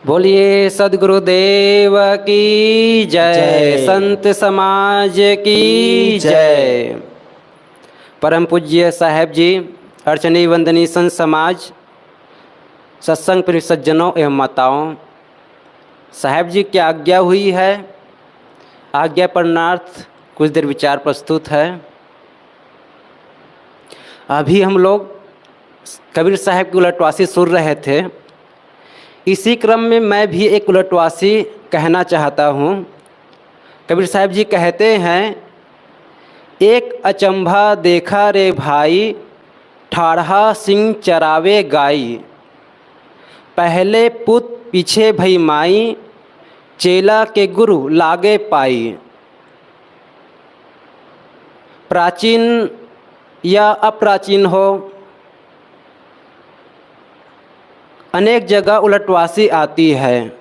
बोलिए सद्गुरुदेव की जय। जय। संत समाज की जय। परम पूज्य साहेब जी, अर्चनीय वंदनीय संत समाज, सत्संग प्रिय सज्जनों एवं माताओं, साहेब जी की आज्ञा हुई है। आज्ञा परणार्थ कुछ देर विचार प्रस्तुत है। अभी हम लोग कबीर साहब की उलटवासी सुन रहे थे। इसी क्रम में मैं भी एक उलटवासी कहना चाहता हूँ। कबीर साहब जी कहते हैं, एक अचंभा देखा रे भाई, ठाढ़ा सिंह चरावे गाई। पहले पुत पीछे भई माई, चेला के गुरु लागे पाई। प्राचीन या अप्राचीन हो, अनेक जगह उलटवासी आती है,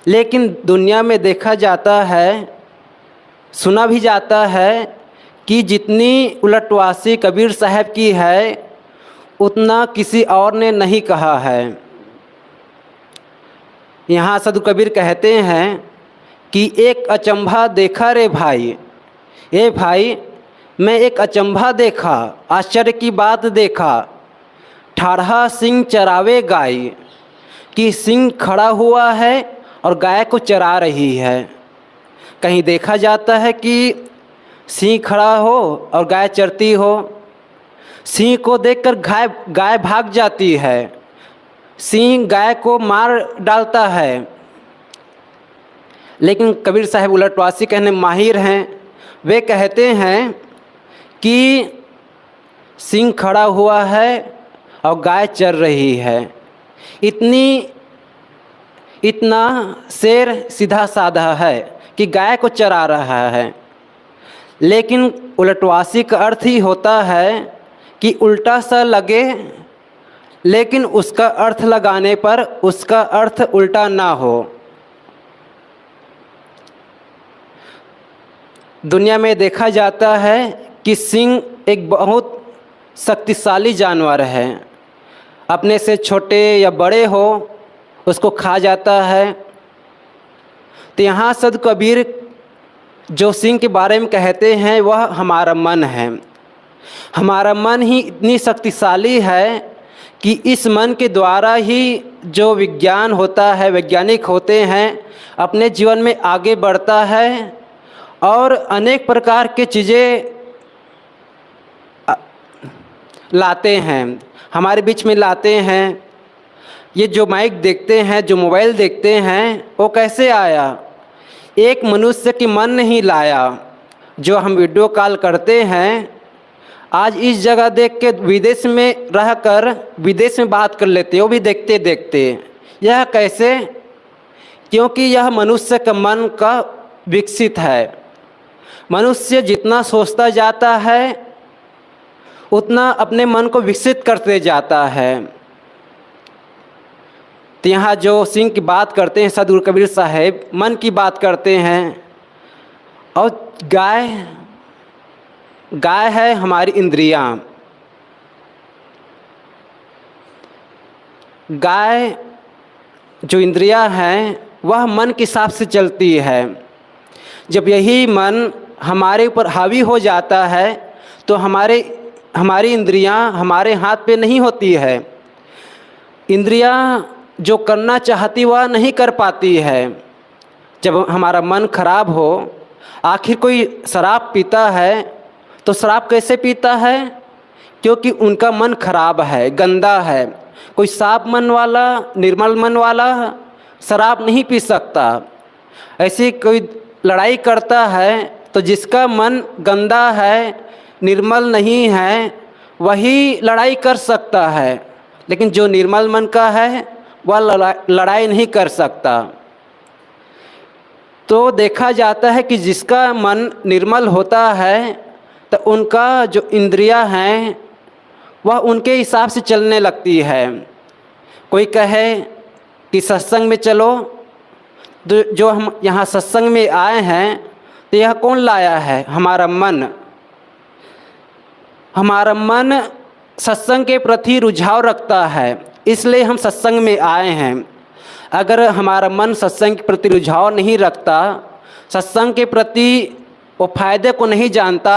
लेकिन दुनिया में देखा जाता है, सुना भी जाता है कि जितनी उलटवासी कबीर साहब की है उतना किसी और ने नहीं कहा है। यहाँ सदु कबीर कहते हैं कि एक अचंभा देखा रे भाई। ए भाई, मैं एक अचंभा देखा, आश्चर्य की बात देखा। ठाढ़ा सिंह चरावे गाय, कि सिंह खड़ा हुआ है और गाय को चरा रही है। कहीं देखा जाता है कि सिंह खड़ा हो और गाय चरती हो। सिंह को देखकर गाय भाग जाती है। सिंह गाय को मार डालता है। लेकिन कबीर साहब उलटवासी कहने माहिर हैं। वे कहते हैं कि सिंह खड़ा हुआ है और गाय चर रही है। इतना शेर सीधा साधा है कि गाय को चरा रहा है। लेकिन उलटवासी का अर्थ ही होता है कि उल्टा सा लगे, लेकिन उसका अर्थ लगाने पर उसका अर्थ उल्टा ना हो। दुनिया में देखा जाता है कि सिंह एक बहुत शक्तिशाली जानवर है। अपने से छोटे या बड़े हो उसको खा जाता है। तो यहाँ सद कबीर जो सिंह के बारे में कहते हैं वह हमारा मन है। हमारा मन ही इतनी शक्तिशाली है कि इस मन के द्वारा ही जो विज्ञान होता है, वैज्ञानिक होते हैं, अपने जीवन में आगे बढ़ता है और अनेक प्रकार के चीज़ें लाते हैं, हमारे बीच में लाते हैं। ये जो माइक देखते हैं, जो मोबाइल देखते हैं, वो कैसे आया? एक मनुष्य की मन नहीं लाया। जो हम वीडियो कॉल करते हैं, आज इस जगह देख के विदेश में रहकर विदेश में बात कर लेते हैं, वो भी देखते देखते। यह कैसे? क्योंकि यह मनुष्य का मन का विकसित है। मनुष्य जितना सोचता जाता है उतना अपने मन को विकसित करते जाता है। तो यहाँ जो सिंह की बात करते हैं सदगुरु कबीर साहब, मन की बात करते हैं। और गाय है हमारी इंद्रियां। गाय जो इंद्रियां हैं वह मन के हिसाब से चलती है। जब यही मन हमारे ऊपर हावी हो जाता है तो हमारी इंद्रियां हमारे हाथ पे नहीं होती है। इंद्रियां जो करना चाहती वह नहीं कर पाती है। जब हमारा मन खराब हो, आखिर कोई शराब पीता है तो शराब कैसे पीता है? क्योंकि उनका मन खराब है, गंदा है। कोई साफ मन वाला, निर्मल मन वाला शराब नहीं पी सकता। ऐसी कोई लड़ाई करता है तो जिसका मन गंदा है, निर्मल नहीं है, वही लड़ाई कर सकता है। लेकिन जो निर्मल मन का है वह लड़ाई नहीं कर सकता। तो देखा जाता है कि जिसका मन निर्मल होता है तो उनका जो इंद्रियां हैं वह उनके हिसाब से चलने लगती है। कोई कहे कि सत्संग में चलो, जो हम यहाँ सत्संग में आए हैं तो यह कौन लाया है? हमारा मन। हमारा मन सत्संग के प्रति रुझाव रखता है, इसलिए हम सत्संग में आए हैं। अगर हमारा मन सत्संग के प्रति रुझाव नहीं रखता, सत्संग के प्रति वो फायदे को नहीं जानता,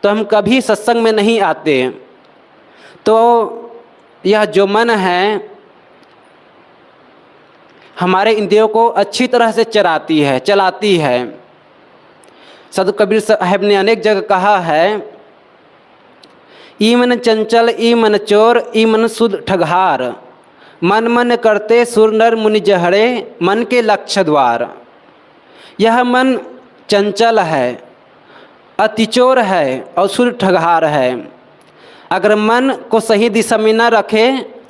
तो हम कभी सत्संग में नहीं आते। तो यह जो मन है हमारे इंद्रियों को अच्छी तरह से चलाती है। साधु कबीर साहब ने अनेक जगह कहा है, ई मन चंचल ई मन चोर ई मन सुध ठगहार, मन मन करते सुर नर मुनि जहरे, मन के लक्ष्य द्वार। यह मन चंचल है, अतिचोर है और सुर ठगहार है। अगर मन को सही दिशा में न रखे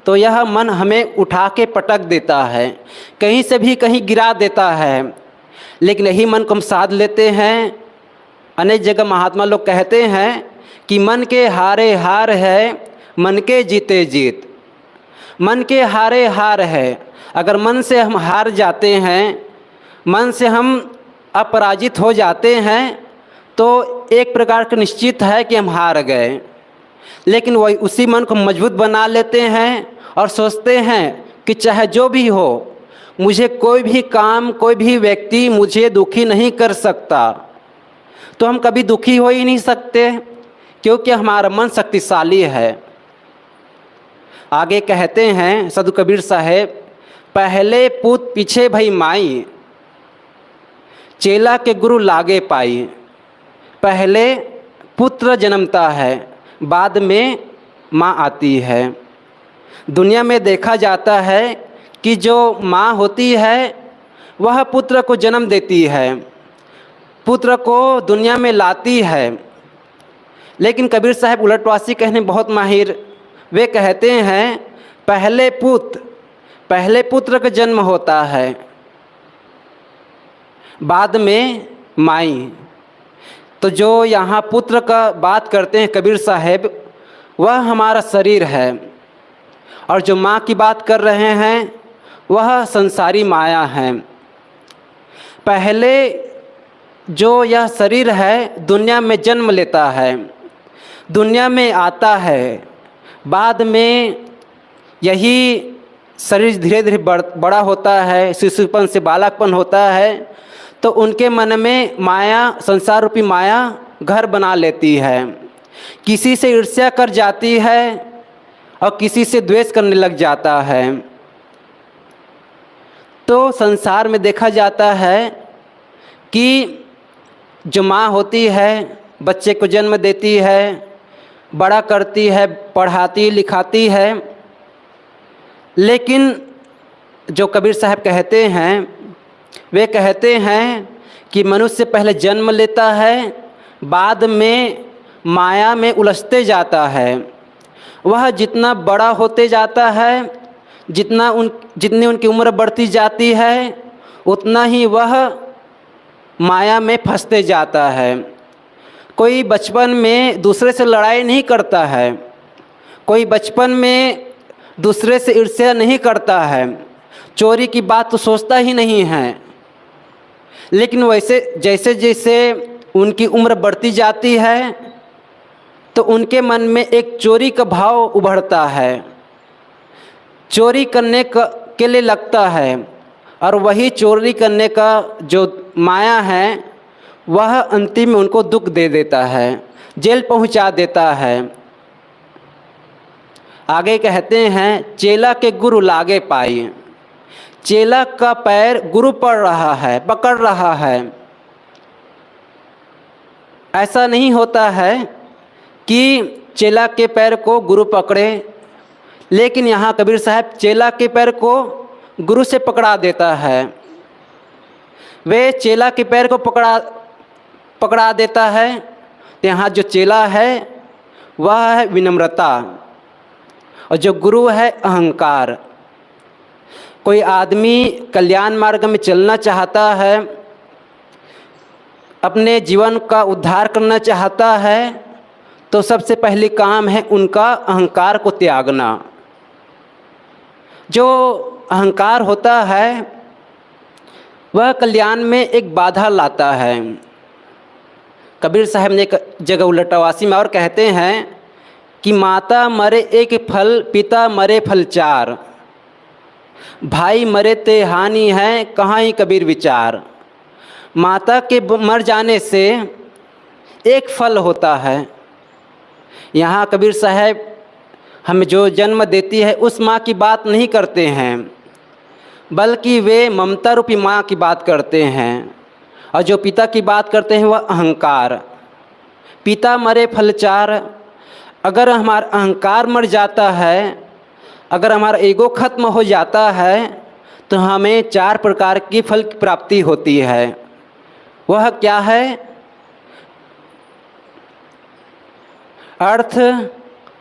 तो यह मन हमें उठा के पटक देता है, कहीं से भी कहीं गिरा देता है। लेकिन यही मन को हम साध लेते हैं। अनेक जगह महात्मा लोग कहते हैं कि मन के हारे हार है, मन के जीते जीत। मन के हारे हार है, अगर मन से हम हार जाते हैं, मन से हम अपराजित हो जाते हैं, तो एक प्रकार का निश्चित है कि हम हार गए। लेकिन वही उसी मन को मजबूत बना लेते हैं और सोचते हैं कि चाहे जो भी हो, मुझे कोई भी काम, कोई भी व्यक्ति मुझे दुखी नहीं कर सकता। तो हम कभी दुखी हो ही नहीं सकते, क्योंकि हमारा मन शक्तिशाली है। आगे कहते हैं साधु कबीर साहेब, पहले पूत पीछे भई माई, चेला के गुरु लागे पाई। पहले पुत्र जन्मता है, बाद में माँ आती है। दुनिया में देखा जाता है कि जो माँ होती है वह पुत्र को जन्म देती है, पुत्र को दुनिया में लाती है। लेकिन कबीर साहब उलटवासी कहने बहुत माहिर, वे कहते हैं पहले पुत्र का जन्म होता है, बाद में माई। तो जो यहाँ पुत्र का बात करते हैं कबीर साहब, वह हमारा शरीर है, और जो माँ की बात कर रहे हैं वह संसारी माया है। पहले जो यह शरीर है दुनिया में जन्म लेता है, दुनिया में आता है, बाद में यही शरीर धीरे धीरे बड़ा होता है, शिशुपन से बालकपन होता है। तो उनके मन में माया, संसार रूपी माया घर बना लेती है, किसी से ईर्ष्या कर जाती है और किसी से द्वेष करने लग जाता है। तो संसार में देखा जाता है कि जो माँ होती है बच्चे को जन्म देती है, बड़ा करती है, पढ़ाती लिखाती है। लेकिन जो कबीर साहब कहते हैं, वे कहते हैं कि मनुष्य पहले जन्म लेता है, बाद में माया में उलझते जाता है। वह जितना बड़ा होते जाता है, जितनी उनकी उम्र बढ़ती जाती है, उतना ही वह माया में फंसते जाता है। कोई बचपन में दूसरे से लड़ाई नहीं करता है, कोई बचपन में दूसरे से ईर्ष्या नहीं करता है, चोरी की बात तो सोचता ही नहीं है। लेकिन वैसे जैसे जैसे उनकी उम्र बढ़ती जाती है तो उनके मन में एक चोरी का भाव उभरता है, चोरी करने के लिए लगता है। और वही चोरी करने का जो माया है वह अंतिम में उनको दुख दे देता है, जेल पहुंचा देता है। आगे कहते हैं चेला के गुरु लागे पाई। चेला का पैर गुरु पकड़ रहा है। ऐसा नहीं होता है कि चेला के पैर को गुरु पकड़े, लेकिन यहाँ कबीर साहब चेला के पैर को गुरु से पकड़ा देता है। वे चेला के पैर को पकड़ा देता है। तो यहाँ जो चेला है वह है विनम्रता, और जो गुरु है अहंकार। कोई आदमी कल्याण मार्ग में चलना चाहता है, अपने जीवन का उद्धार करना चाहता है, तो सबसे पहली काम है उनका अहंकार को त्यागना। जो अहंकार होता है वह कल्याण में एक बाधा लाता है। कबीर साहब ने एक जगह उलटवासी में और कहते हैं कि माता मरे एक फल, पिता मरे फल चार। भाई मरे ते हानि है, कहाँ ही कबीर विचार। माता के मर जाने से एक फल होता है। यहाँ कबीर साहब हमें जो जन्म देती है उस माँ की बात नहीं करते हैं, बल्कि वे ममता रूपी माँ की बात करते हैं। और जो पिता की बात करते हैं वह अहंकार। पिता मरे फल चार। अगर हमारा अहंकार मर जाता है, अगर हमारा ईगो खत्म हो जाता है, तो हमें 4 प्रकार की फल की प्राप्ति होती है। वह क्या है? अर्थ,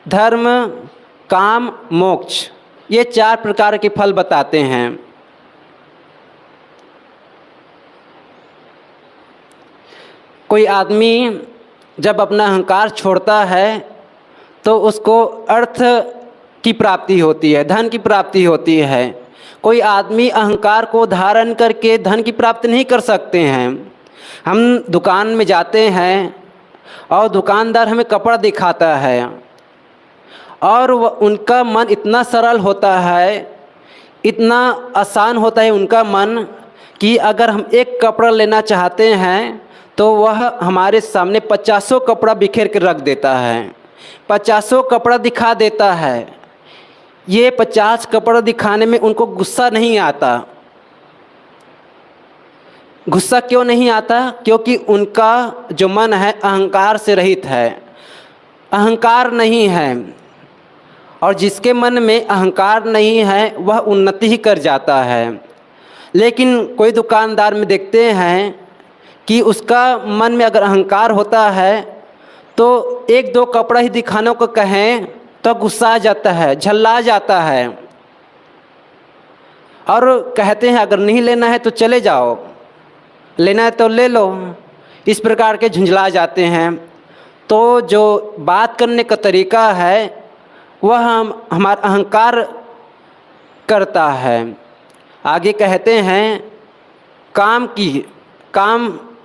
धर्म, काम, मोक्ष। ये 4 प्रकार के फल बताते हैं। कोई आदमी जब अपना अहंकार छोड़ता है तो उसको अर्थ की प्राप्ति होती है, धन की प्राप्ति होती है। कोई आदमी अहंकार को धारण करके धन की प्राप्ति नहीं कर सकते हैं। हम दुकान में जाते हैं और दुकानदार हमें कपड़ा दिखाता है और उनका मन इतना सरल होता है, इतना आसान होता है उनका मन कि अगर हम एक कपड़ा लेना चाहते हैं तो वह हमारे सामने 50 कपड़ा बिखेर कर रख देता है, 50 कपड़ा दिखा देता है। ये 50 कपड़ा दिखाने में उनको गुस्सा नहीं आता। गुस्सा क्यों नहीं आता? क्योंकि उनका जो मन है अहंकार से रहित है, अहंकार नहीं है। और जिसके मन में अहंकार नहीं है वह उन्नति ही कर जाता है। लेकिन कोई दुकानदार में देखते हैं कि उसका मन में अगर अहंकार होता है तो 1-2 कपड़ा ही दिखाने को कहें तो गुस्सा आ जाता है, झल्ला जाता है और कहते हैं अगर नहीं लेना है तो चले जाओ, लेना है तो ले लो। इस प्रकार के झुंझला जाते हैं। तो जो बात करने का तरीका है वह हमारा अहंकार करता है। आगे कहते हैं काम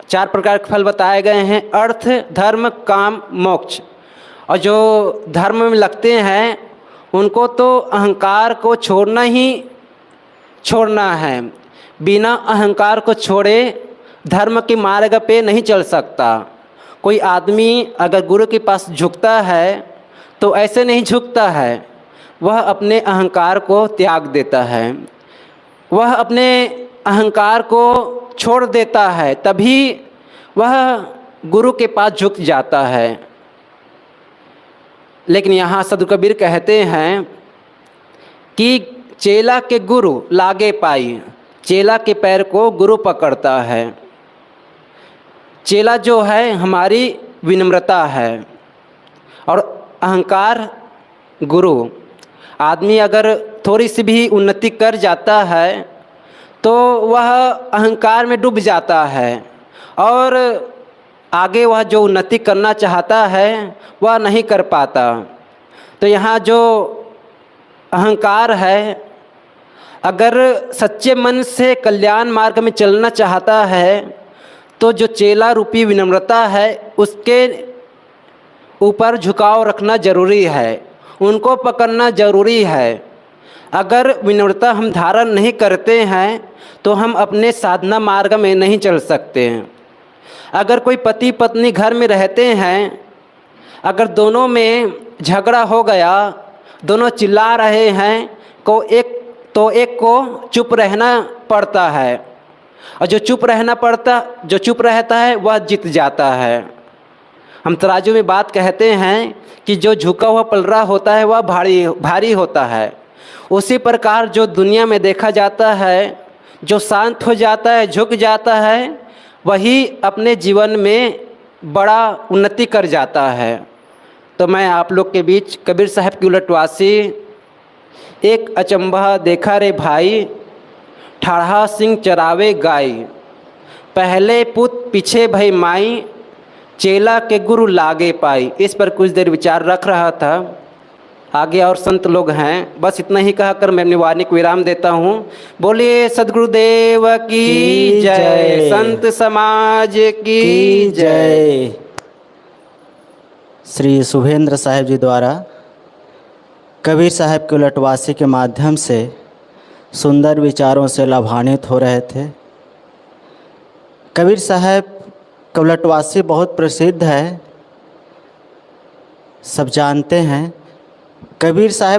4 प्रकार के फल बताए गए हैं, अर्थ, धर्म, काम, मोक्ष। और जो धर्म में लगते हैं उनको तो अहंकार को छोड़ना है। बिना अहंकार को छोड़े धर्म के मार्ग पे नहीं चल सकता। कोई आदमी अगर गुरु के पास झुकता है तो ऐसे नहीं झुकता है, वह अपने अहंकार को त्याग देता है, वह अपने अहंकार को छोड़ देता है, तभी वह गुरु के पास झुक जाता है। लेकिन यहाँ सद्गुरु कबीर कहते हैं कि चेला के गुरु लागे पाई, चेला के पैर को गुरु पकड़ता है। चेला जो है हमारी विनम्रता है और अहंकार गुरु। आदमी अगर थोड़ी सी भी उन्नति कर जाता है तो वह अहंकार में डूब जाता है और आगे वह जो उन्नति करना चाहता है वह नहीं कर पाता। तो यहाँ जो अहंकार है, अगर सच्चे मन से कल्याण मार्ग में चलना चाहता है तो जो चेला रूपी विनम्रता है उसके ऊपर झुकाव रखना ज़रूरी है, उनको पकड़ना ज़रूरी है। अगर विनम्रता हम धारण नहीं करते हैं तो हम अपने साधना मार्ग में नहीं चल सकते हैं। अगर कोई पति पत्नी घर में रहते हैं, अगर दोनों में झगड़ा हो गया, दोनों चिल्ला रहे हैं तो एक को चुप रहना पड़ता है और जो चुप रहता है वह जीत जाता है। हम तराजू में बात कहते हैं कि जो झुका हुआ पलड़ा होता है वह भारी होता है। उसी प्रकार जो दुनिया में देखा जाता है, जो शांत हो जाता है, झुक जाता है, वही अपने जीवन में बड़ा उन्नति कर जाता है। तो मैं आप लोग के बीच कबीर साहब की उलटवासी एक अचंभा देखा रे भाई, ठाढ़ा सिंह चरावे गाय, पहले पुत पीछे भई माई, चेला के गुरु लागे पाई। इस पर कुछ देर विचार रख रहा था। आगे और संत लोग हैं, बस इतना ही कहकर मैं अपनी वाणी को विराम देता हूँ। बोलिए सद्गुरुदेव की जय, संत समाज की जय। श्री शुभेंद्र साहिब जी द्वारा कबीर साहब के उलटवासी के माध्यम से सुंदर विचारों से लाभान्वित हो रहे थे। कबीर साहब कवलटवासी बहुत प्रसिद्ध है, सब जानते हैं। कबीर साहब